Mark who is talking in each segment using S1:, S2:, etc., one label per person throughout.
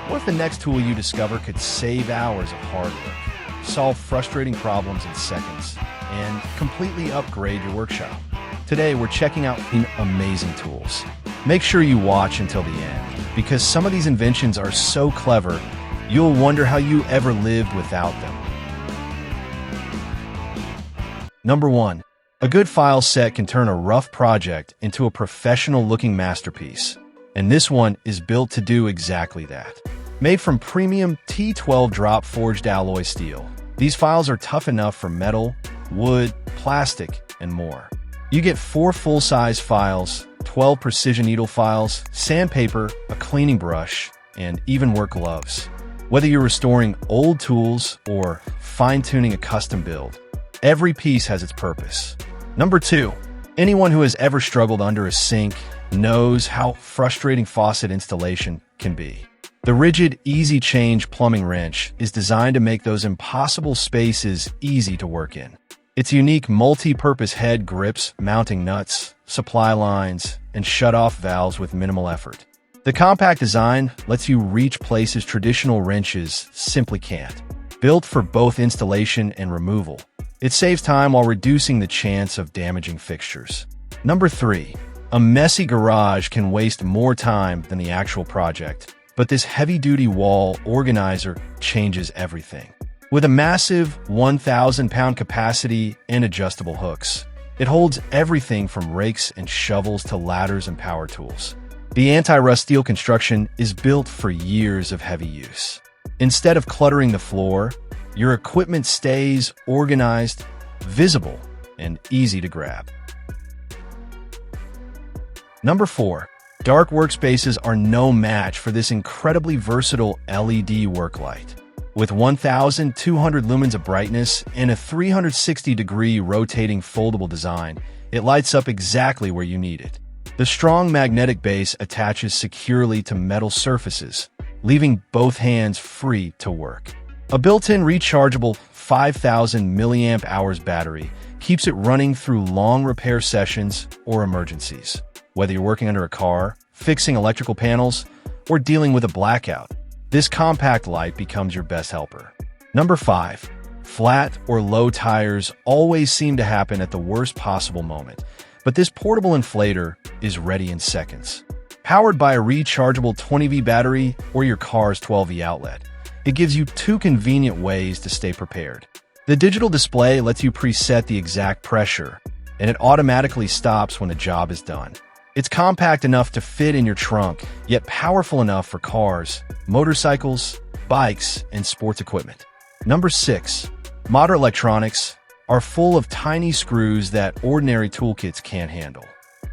S1: What if the next tool you discover could save hours of hard work, solve frustrating problems in seconds, and completely upgrade your workshop? Today, we're checking out amazing tools. Make sure you watch until the end, because some of these inventions are so clever, you'll wonder how you ever lived without them. Number 1. A good file set can turn a rough project into a professional-looking masterpiece. And this one is built to do exactly that. Made from premium T12 drop forged alloy steel, these files are tough enough for metal, wood, plastic, and more. You get 4 full-size files, 12 precision needle files, sandpaper, a cleaning brush, and even work gloves. Whether you're restoring old tools or fine-tuning a custom build, every piece has its purpose. Number 2. Anyone who has ever struggled under a sink knows how frustrating faucet installation can be. The RIDGID Easy Change plumbing wrench is designed to make those impossible spaces easy to work in. Its unique multi-purpose head grips mounting nuts, supply lines, and shut-off valves with minimal effort. The compact design lets you reach places traditional wrenches simply can't. Built for both installation and removal, it saves time while reducing the chance of damaging fixtures. Number 3. A messy garage can waste more time than the actual project, but this heavy-duty wall organizer changes everything. With a massive 1,000-pound capacity and adjustable hooks, it holds everything from rakes and shovels to ladders and power tools. The anti-rust steel construction is built for years of heavy use. Instead of cluttering the floor, your equipment stays organized, visible, and easy to grab. Number 4. Dark workspaces are no match for this incredibly versatile LED work light. With 1,200 lumens of brightness and a 360-degree rotating foldable design, it lights up exactly where you need it. The strong magnetic base attaches securely to metal surfaces, leaving both hands free to work. A built-in rechargeable 5,000 mAh battery keeps it running through long repair sessions or emergencies. Whether you're working under a car, fixing electrical panels, or dealing with a blackout, this compact light becomes your best helper. Number 5. Flat or low tires always seem to happen at the worst possible moment, but this portable inflator is ready in seconds. Powered by a rechargeable 20V battery or your car's 12V outlet, it gives you 2 convenient ways to stay prepared. The digital display lets you preset the exact pressure, and it automatically stops when a job is done. It's compact enough to fit in your trunk, yet powerful enough for cars, motorcycles, bikes, and sports equipment. Number 6. Modern electronics are full of tiny screws that ordinary toolkits can't handle.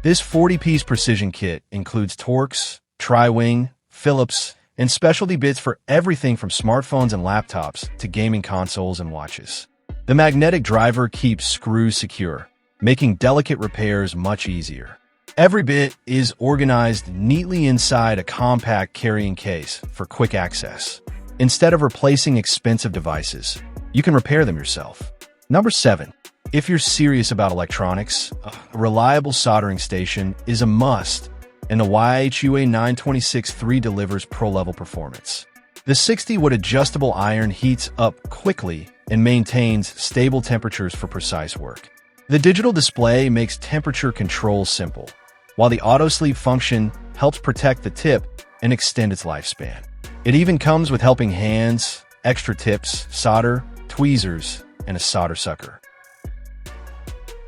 S1: This 40-piece precision kit includes Torx, tri-wing, Phillips, and specialty bits for everything from smartphones and laptops to gaming consoles and watches. The magnetic driver keeps screws secure, making delicate repairs much easier. Every bit is organized neatly inside a compact carrying case for quick access. Instead of replacing expensive devices, you can repair them yourself. Number 7. If you're serious about electronics, a reliable soldering station is a must, and the YIHUA 926-3 delivers pro-level performance. The 60-watt adjustable iron heats up quickly and maintains stable temperatures for precise work. The digital display makes temperature control simple, while the auto-sleep function helps protect the tip and extend its lifespan. It even comes with helping hands, extra tips, solder, tweezers, and a solder sucker.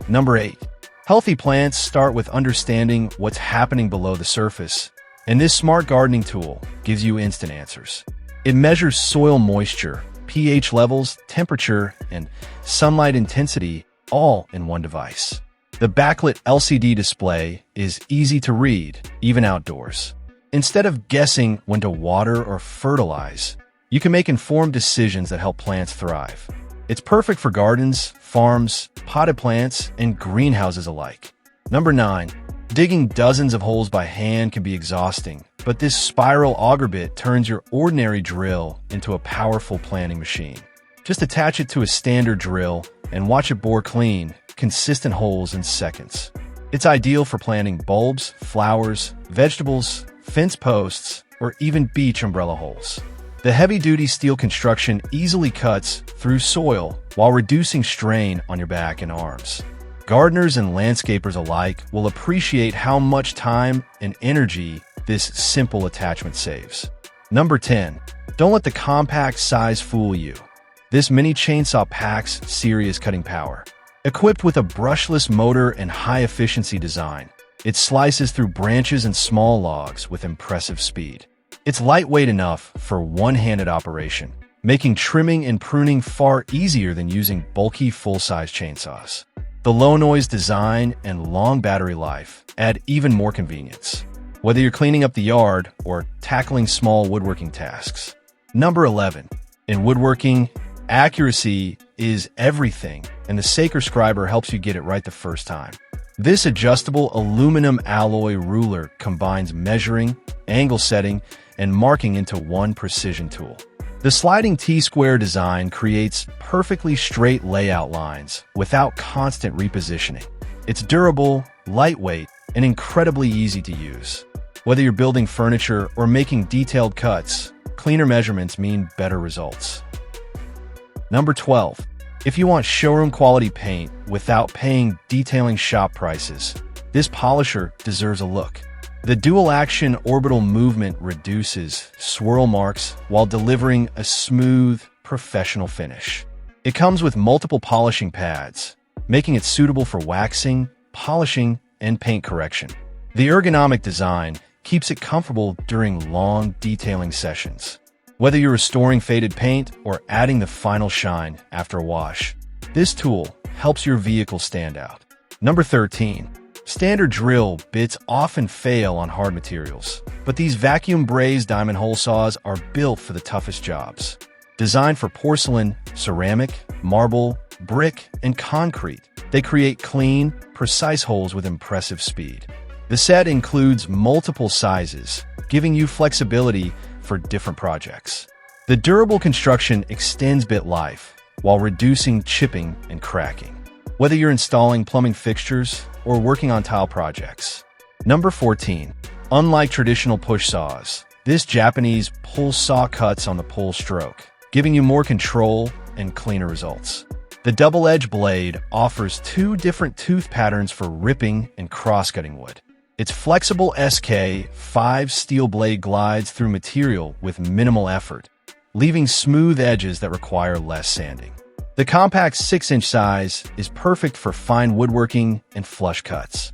S1: Number 8. Healthy plants start with understanding what's happening below the surface, and this smart gardening tool gives you instant answers. It measures soil moisture, pH levels, temperature, and sunlight intensity all in one device. The backlit LCD display is easy to read, even outdoors. Instead of guessing when to water or fertilize, you can make informed decisions that help plants thrive. It's perfect for gardens, farms, potted plants, and greenhouses alike. Number 9. Digging dozens of holes by hand can be exhausting, but this spiral auger bit turns your ordinary drill into a powerful planting machine. Just attach it to a standard drill and watch it bore clean, consistent holes in seconds. It's ideal for planting bulbs, flowers, vegetables, fence posts, or even beach umbrella holes. The heavy-duty steel construction easily cuts through soil while reducing strain on your back and arms. Gardeners and landscapers alike will appreciate how much time and energy this simple attachment saves. Number 10. Don't let the compact size fool you. This mini chainsaw packs serious cutting power. Equipped with a brushless motor and high-efficiency design, it slices through branches and small logs with impressive speed. It's lightweight enough for one-handed operation, making trimming and pruning far easier than using bulky full-size chainsaws. The low-noise design and long battery life add even more convenience, whether you're cleaning up the yard or tackling small woodworking tasks. Number 11. In woodworking, accuracy is everything, and the Scriber helps you get it right the first time. This adjustable aluminum alloy ruler combines measuring, angle setting, and marking into one precision tool. The sliding T-square design creates perfectly straight layout lines without constant repositioning. It's durable, lightweight, and incredibly easy to use. Whether you're building furniture or making detailed cuts, cleaner measurements mean better results. Number 12. If you want showroom quality paint without paying detailing shop prices, this polisher deserves a look. The dual-action orbital movement reduces swirl marks while delivering a smooth, professional finish. It comes with multiple polishing pads, making it suitable for waxing, polishing, and paint correction. The ergonomic design keeps it comfortable during long detailing sessions. Whether you're restoring faded paint or adding the final shine after a wash, this tool helps your vehicle stand out. Number 13. Standard drill bits often fail on hard materials, but these vacuum brazed diamond hole saws are built for the toughest jobs. Designed for porcelain, ceramic, marble, brick, and concrete, they create clean, precise holes with impressive speed. The set includes multiple sizes, giving you flexibility for different projects. The durable construction extends bit life while reducing chipping and cracking, whether you're installing plumbing fixtures or working on tile projects. Number 14. Unlike traditional push saws, this Japanese pull saw cuts on the pull stroke, giving you more control and cleaner results. The double-edged blade offers two different tooth patterns for ripping and cross-cutting wood. Its flexible SK5 steel blade glides through material with minimal effort, leaving smooth edges that require less sanding. The compact 6-inch size is perfect for fine woodworking and flush cuts.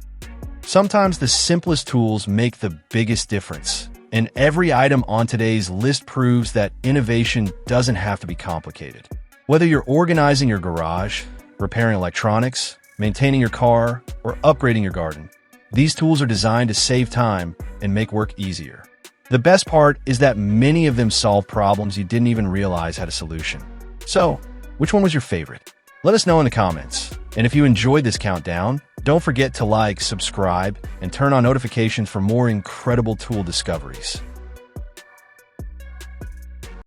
S1: Sometimes the simplest tools make the biggest difference, and every item on today's list proves that innovation doesn't have to be complicated. Whether you're organizing your garage, repairing electronics, maintaining your car, or upgrading your garden, these tools are designed to save time and make work easier. The best part is that many of them solve problems you didn't even realize had a solution. So, which one was your favorite? Let us know in the comments. And if you enjoyed this countdown, don't forget to like, subscribe, and turn on notifications for more incredible tool discoveries.